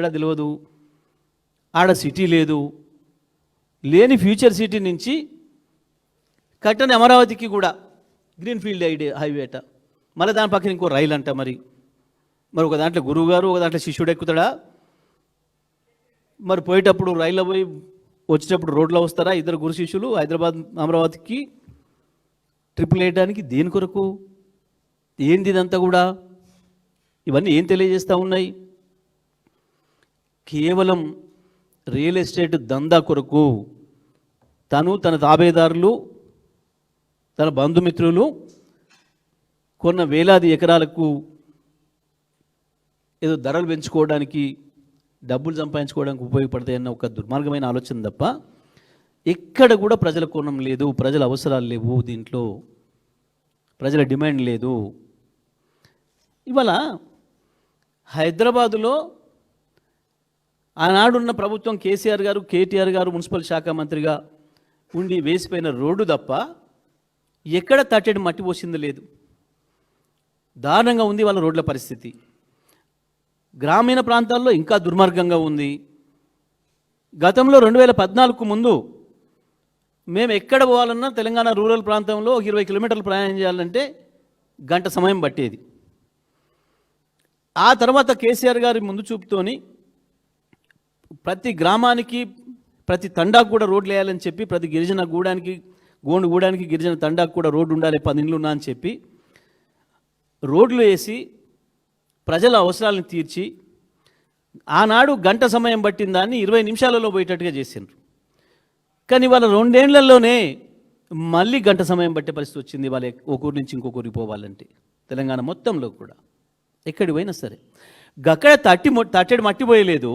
ఏడా తెలియదు, ఆడ సిటీ లేదు, లేని ఫ్యూచర్ సిటీ నుంచి కట్టని అమరావతికి కూడా గ్రీన్ఫీల్డ్ హైవేట, మళ్ళీ దాని పక్కన ఇంకో రైలు అంట. మరి ఒక దాంట్లో గురువు గారు, ఒక దాంట్లో శిష్యుడు ఎక్కుతాడా? మరి పోయేటప్పుడు రైల్లో పోయి వచ్చేటప్పుడు రోడ్లో వస్తారా ఇద్దరు గురు శిష్యులు హైదరాబాద్ అమరావతికి ట్రిపుల్ వేయడానికి? దేని కొరకు? ఏంది ఇదంతా కూడా? ఇవన్నీ ఏం తెలియజేస్తూ ఉన్నాయి? కేవలం రియల్ ఎస్టేట్ దందా కొరకు తను, తన తాబేదారులు, తన బంధుమిత్రులు కొన్న వేలాది ఎకరాలకు ఏదో ధరలు పెంచుకోవడానికి, డబ్బులు సంపాదించుకోవడానికి ఉపయోగపడతాయన్న ఒక దుర్మార్గమైన ఆలోచన తప్ప ఎక్కడ కూడా ప్రజల కోణం లేదు, ప్రజల అవసరాలు లేవు, దీంట్లో ప్రజల డిమాండ్ లేదు. ఇవాళ హైదరాబాదులో ఆనాడున్న ప్రభుత్వం కేసీఆర్ గారు, కేటీఆర్ గారు మున్సిపల్ శాఖ మంత్రిగా ఉండి వేసిపోయిన రోడ్డు తప్ప ఎక్కడ తట్టెడు మట్టి పోసింది లేదు. దారుణంగా ఉంది వాళ్ళ రోడ్ల పరిస్థితి. గ్రామీణ ప్రాంతాల్లో ఇంకా దుర్మార్గంగా ఉంది. గతంలో 2014కు ముందు మేము ఎక్కడ పోవాలన్నా తెలంగాణ రూరల్ ప్రాంతంలో 20 కిలోమీటర్లు ప్రయాణం చేయాలంటే గంట సమయం పట్టేది. ఆ తర్వాత కేసీఆర్ గారి ముందు చూపుతోని ప్రతి గ్రామానికి, ప్రతి తండాకు కూడా రోడ్లు వేయాలని చెప్పి, ప్రతి గిరిజన గోండు గూడానికి గిరిజన తండాకు కూడా రోడ్డు ఉండాలి, 10 ఇండ్లు ఉన్నా అని చెప్పి రోడ్లు వేసి ప్రజల అవసరాలను తీర్చి ఆనాడు గంట సమయం పట్టిన దాన్ని 20 నిమిషాలలో పోయేటట్టుగా చేసిండ్రు. కానీ వాళ్ళ 2 ఏళ్లలోనే మళ్ళీ గంట సమయం పట్టే పరిస్థితి వచ్చింది. వాళ్ళ ఒక ఊరి నుంచి ఇంకొకరికి పోవాలంటే తెలంగాణ మొత్తంలో కూడా ఎక్కడికి పోయినా సరే. అక్కడ తట్టెడు మట్టి పోయలేదు.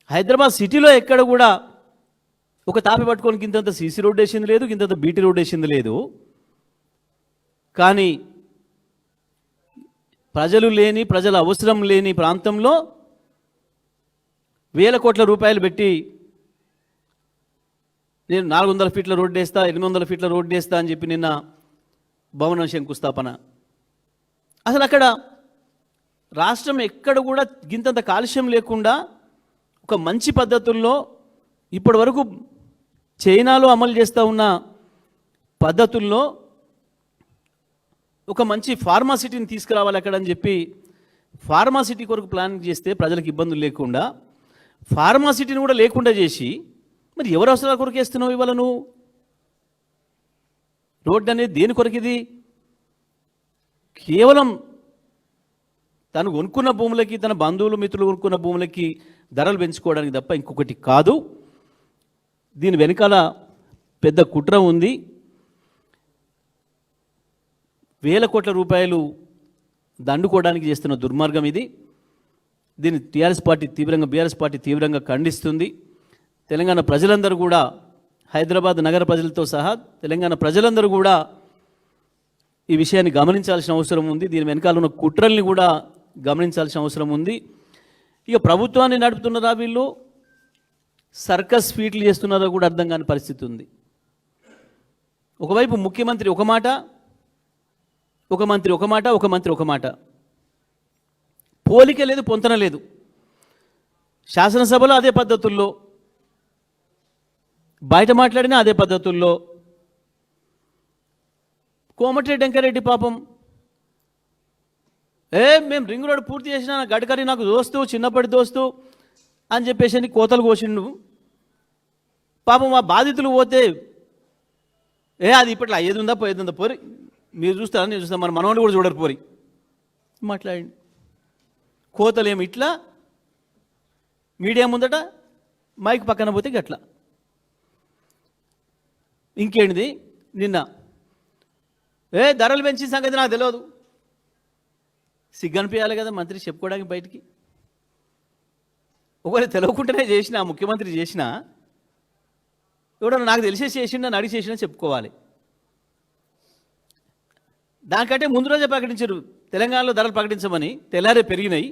హైదరాబాద్ సిటీలో ఎక్కడ కూడా ఒక తాపి పట్టుకొని ఇంతంత సీసీ రోడ్ వేసింది లేదు, ఇంతంత బీటీ రోడ్ వేసింది లేదు. కానీ ప్రజలు లేని, ప్రజల అవసరం లేని ప్రాంతంలో వేల కోట్ల రూపాయలు పెట్టి నేను 400 ఫీట్ల రోడ్డు వేస్తా, 800 ఫీట్ల రోడ్డు వేస్తా అని చెప్పి నిన్న భవనం శంకుస్థాపన. అసలు అక్కడ రాష్ట్రం ఎక్కడ కూడా గింతంత కాలుష్యం లేకుండా ఒక మంచి పద్ధతుల్లో ఇప్పటి వరకు చైనాలో అమలు చేస్తూ ఉన్న పద్ధతుల్లో ఒక మంచి ఫార్మాసిటీని తీసుకురావాలి అక్కడ అని చెప్పి ఫార్మాసిటీ కొరకు ప్లాన్ చేస్తే ప్రజలకు ఇబ్బందులు లేకుండా ఫార్మాసిటీని కూడా లేకుండా చేసి మరి ఎవరు అవసరాల కొరకు వేస్తున్నావు ఇవాళ నువ్వు? రోడ్డు అనేది దేని కొరకు? ఇది కేవలం తను కొనుక్కున్న భూములకి, తన బంధువులు మిత్రులు కొనుక్కున్న భూములకి ధరలు పెంచుకోవడానికి తప్ప ఇంకొకటి కాదు. దీని వెనకాల పెద్ద కుట్ర ఉంది. వేల కోట్ల రూపాయలు దండుకోవడానికి చేస్తున్న దుర్మార్గం ఇది. దీన్ని బీఆర్ఎస్ పార్టీ తీవ్రంగా ఖండిస్తుంది. తెలంగాణ ప్రజలందరూ కూడా, హైదరాబాద్ నగర ప్రజలతో సహా తెలంగాణ ప్రజలందరూ కూడా ఈ విషయాన్ని గమనించాల్సిన అవసరం ఉంది. దీని వెనకాల ఉన్న కుట్రల్ని కూడా గమనించాల్సిన అవసరం ఉంది. ఇక ప్రభుత్వాన్ని నడుపుతున్నారా వీళ్ళు, సర్కస్ ఫీట్లు చేస్తున్నారో కూడా అర్థం కాని పరిస్థితి ఉంది. ఒకవైపు ముఖ్యమంత్రి ఒక మాట, ఒక మంత్రి ఒక మాట, పోలిక లేదు, పొంతన లేదు. శాసనసభలో అదే పద్ధతుల్లో, బయట మాట్లాడినా అదే పద్ధతుల్లో. కోమటిరెడ్డి వెంకరెడ్డి పాపం మేము రింగ్ రోడ్ పూర్తి చేసిన గడ్కరీ నాకు దోస్తు, చిన్నప్పటి దోస్తు అని చెప్పేసి కోతలు కోసిండు. పాపం మా బాధితులు పోతే అది ఇప్పట్లో అయ్యేది ఉందా పోయేది ఉందా, పోరి మీరు చూస్తారా నేను చూస్తాను, మన మనవాళ్ళు కూడా చూడరు పోరి మాట్లాడండి. కోతలేమి ఇట్లా మీడియా ముందట, మైక్ పక్కన పోతే గట్లా. ఇంకేంటిది నిన్న ధరలు పెంచిన సంగతి నాకు తెలియదు. సిగ్గనిపించాలి కదా మంత్రి చెప్పుకోవడానికి బయటికి. ఒకవేళ తెలియకుండానే చేసిన ముఖ్యమంత్రి చేసిన ఎవడన్నా నాకు తెలిసేసి చేసిండా, అడిగి చేసినా చెప్పుకోవాలి. దానికంటే ముందు రోజే ప్రకటించారు తెలంగాణలో ధరలు ప్రకటించమని, తెల్లారే పెరిగినాయి.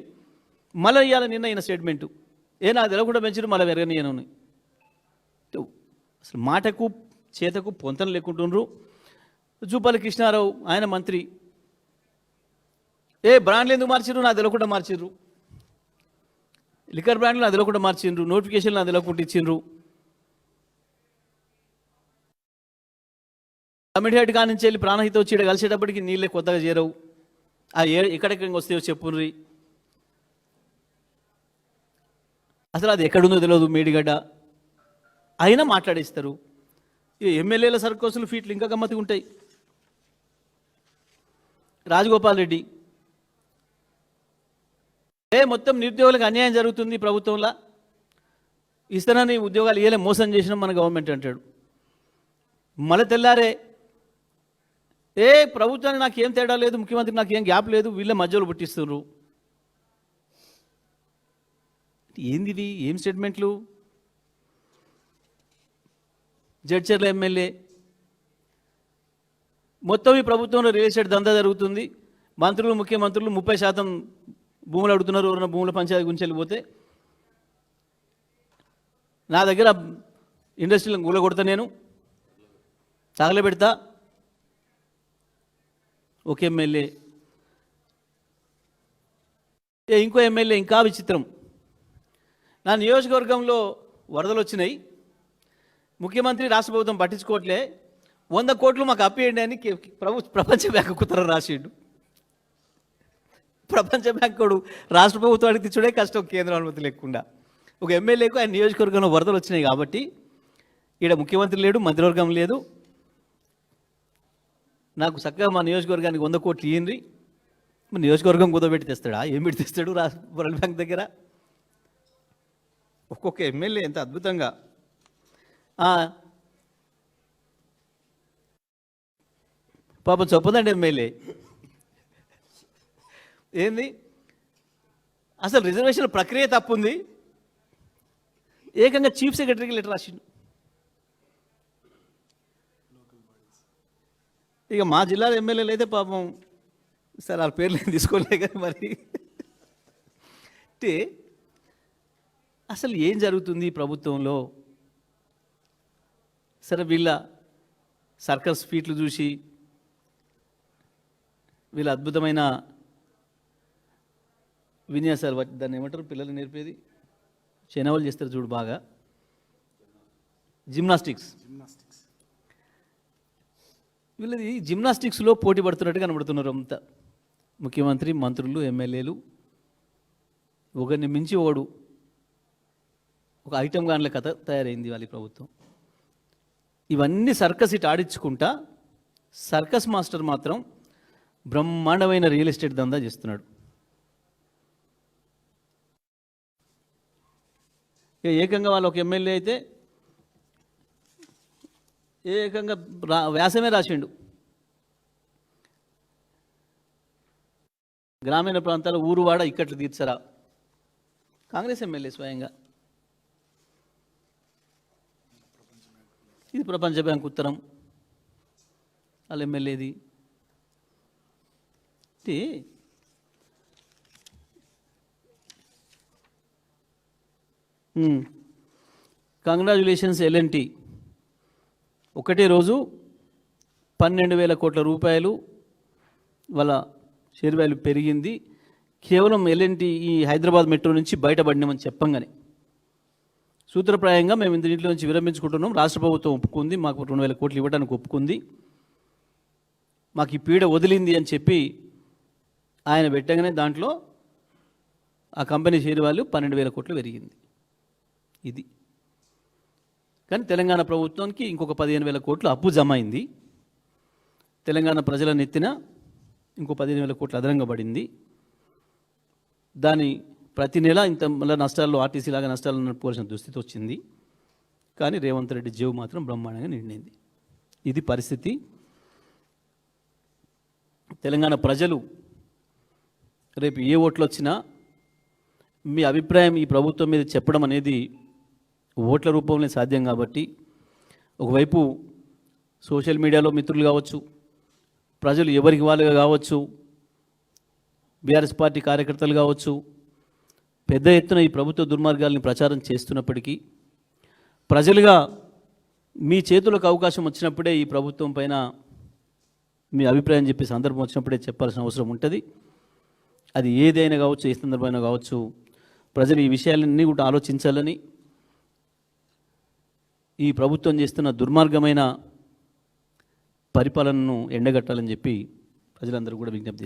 మళ్ళీ ఇవ్వాలి నిన్న ఈయన స్టేట్మెంటు, నాకు తెలియకుండా పెంచారు మళ్ళీ పెరగని. అసలు మాటకు చేతకు పొంతన లేకుంటుండ్రు. జూపల్లి కృష్ణారావు ఆయన మంత్రి, బ్రాండ్లు ఎందుకు మార్చిర్రు, నాకు తెలియకుండా మార్చిర్రు. లిక్కర్ బ్రాండ్లు అదిలో కూడా మార్చిండ్రు, నోటిఫికేషన్లు అదిలో కూడా ఇచ్చిండ్రు. కమిటీ కాడి నుంచి వెళ్ళి ప్రాణహిత వచ్చి ఇక్కడ కలిసేటప్పటికి నీళ్ళే కొత్తగా చేరవు. ఎక్కడెక్కడికి వస్తాయో చెప్పుర్రి. అసలు అది ఎక్కడుందో తెలియదు మేడిగడ్డ, అయినా మాట్లాడేస్తారు. ఎమ్మెల్యేల సర్కోసులు ఫీట్లు ఇంకా గమ్మతిగా ఉంటాయి. రాజగోపాల్ రెడ్డి మొత్తం నిరుద్యోగులకు అన్యాయం జరుగుతుంది ప్రభుత్వంలో, ఇస్తానని ఉద్యోగాలు ఇయ్యలే, మోసం చేసినాం మన గవర్నమెంట్ అంటాడు. మళ్ళీ తెల్లారే ప్రభుత్వానికి నాకేం తేడా లేదు, ముఖ్యమంత్రికి నాకేం గ్యాప్ లేదు, వీళ్ళే మధ్యలో పుట్టిస్తున్నారు. ఏంది ఏం స్టేట్మెంట్లు? జడ్చర్ల ఎమ్మెల్యే మొత్తం ఈ ప్రభుత్వంలో రియల్ ఎస్టేట్ దందా జరుగుతుంది, మంత్రులు ముఖ్యమంత్రులు 30% భూములు అడుగుతున్నారు. ఎవరైనా భూముల పంచాయతీ గురించి వెళ్ళిపోతే నా దగ్గర ఇండస్ట్రీలను గూల కొడతా, నేను తగలబెడతా. ఒక ఎమ్మెల్యే. ఇంకో ఎమ్మెల్యే ఇంకా విచిత్రం. నా నియోజకవర్గంలో వరదలు వచ్చినాయి, ముఖ్యమంత్రి రాష్ట్ర ప్రభుత్వం పట్టించుకోవట్లే, 100 కోట్లు మాకు అప్పేయండి అని ప్రపంచ బ్యాంకు ఉత్తరం రాసిండు. ప్రపంచ బ్యాంకుడు రాష్ట్ర ప్రభుత్వానికి తెచ్చుడే కష్టం, కేంద్ర అనుమతి లేకుండా. ఒక ఎమ్మెల్యేకు ఆయన నియోజకవర్గంలో వరదలు వచ్చినాయి కాబట్టి ఈడ ముఖ్యమంత్రి లేడు, మంత్రివర్గం లేదు, నాకు చక్కగా మా నియోజకవర్గానికి 100 కోట్లు ఇయ్యండి. నియోజకవర్గం కుదబెట్టి తెస్తాడా? ఏం పెట్టి తెస్తాడు వరల్డ్ బ్యాంక్ దగ్గర? ఒక్కొక్క ఎమ్మెల్యే ఎంత అద్భుతంగా. పాపం చెప్పదండి ఎమ్మెల్యే ఏంది అసలు రిజర్వేషన్ ప్రక్రియ తప్పుంది, ఏకంగా చీఫ్ సెక్రటరీకి లెటర్ రాసిండు. ఇక మా జిల్లాలో ఎమ్మెల్యేలు అయితే పాపం సార్ వాళ్ళ పేర్లు ఏం తీసుకోలే కానీ మరి అంటే అసలు ఏం జరుగుతుంది ఈ ప్రభుత్వంలో? సరే వీళ్ళ సర్కస్ ఫీట్లు చూసి, వీళ్ళ అద్భుతమైన విన్యాసాలు, దాన్ని ఏమంటారు పిల్లలు నేర్పేది, చెనవాళ్ళు చేస్తారు చూడు బాగా, జిమ్నాస్టిక్స్. వీళ్ళది జిమ్నాస్టిక్స్లో పోటీ పడుతున్నట్టు కనబడుతున్నారు అంతా. ముఖ్యమంత్రి, మంత్రులు, ఎమ్మెల్యేలు ఒకరిని మించి ఓడు ఒక ఐటమ్ గాన్ల కథ తయారైంది వాళ్ళ ప్రభుత్వం. ఇవన్నీ సర్కస్ ఇటు ఆడించుకుంటా, సర్కస్ మాస్టర్ మాత్రం బ్రహ్మాండమైన రియల్ ఎస్టేట్ దందా చేస్తున్నాడు. ఏకంగా వాళ్ళు ఒక ఎమ్మెల్యే అయితే ఏకంగా వ్యాసమే రాసిండు, గ్రామీణ ప్రాంతాల ఊరువాడ ఇక్కట్లు తీర్చరా. కాంగ్రెస్ ఎమ్మెల్యే స్వయంగా. ఇది ప్రపంచ బ్యాంక్ ఉత్తరం వాళ్ళ ఎమ్మెల్యేది. కంగ్రాచులేషన్స్ L&T, ఒకటే రోజు 12,000 కోట్ల రూపాయలు వాళ్ళ షేర్ వాల్యూ పెరిగింది. కేవలం L&T ఈ హైదరాబాద్ మెట్రో నుంచి బయటపడినామని చెప్పంగానే సూత్రప్రాయంగా మేము దీంట్లో నుంచి విరమించుకుంటున్నాం, రాష్ట్ర ప్రభుత్వం ఒప్పుకుంది, మాకు 2,000 కోట్లు ఇవ్వడానికి ఒప్పుకుంది, మాకు ఈ పీడ వదిలింది అని చెప్పి ఆయన పెట్టగానే దాంట్లో ఆ కంపెనీ షేర్ వాల్యూ 12,000 కోట్లు పెరిగింది. ఇది కానీ తెలంగాణ ప్రభుత్వానికి ఇంకొక 15,000 కోట్లు అప్పు జమ అయింది. తెలంగాణ ప్రజల నెత్తిన ఇంకో 15,000 కోట్లు అదనంగా పడింది. దాని ప్రతి నెల ఇంత మళ్ళీ నష్టాల్లో ఆర్టీసీ లాగా నష్టాలు నడుపుకోవాల్సిన దుస్థితి వచ్చింది. కానీ రేవంత్ రెడ్డి జేబు మాత్రం బ్రహ్మాండంగా నిండింది. ఇది పరిస్థితి. తెలంగాణ ప్రజలు రేపు ఏ ఓట్లు వచ్చినా మీ అభిప్రాయం ఈ ప్రభుత్వం మీద చెప్పడం అనేది ఓట్ల రూపంలో సాధ్యం. కాబట్టి ఒకవైపు సోషల్ మీడియాలో మిత్రులు కావచ్చు, ప్రజలు ఎవరికి వాళ్ళుగా కావచ్చు, బీఆర్ఎస్ పార్టీ కార్యకర్తలు కావచ్చు, పెద్ద ఎత్తున ఈ ప్రభుత్వ దుర్మార్గాల్ని ప్రచారం చేస్తున్నప్పటికీ ప్రజలుగా మీ చేతులకు అవకాశం వచ్చినప్పుడే ఈ ప్రభుత్వం పైన మీ అభిప్రాయం చెప్పే సందర్భం వచ్చినప్పుడే చెప్పాల్సిన అవసరం ఉంటుంది. అది ఏదైనా కావచ్చు, ఏ సందర్భమైనా కావచ్చు. ప్రజలు ఈ విషయాలన్నీ కూడా ఆలోచించాలని, ఈ ప్రభుత్వం చేస్తున్న దుర్మార్గమైన పరిపాలనను ఎండగట్టాలని చెప్పి ప్రజలందరూ కూడా విజ్ఞప్తి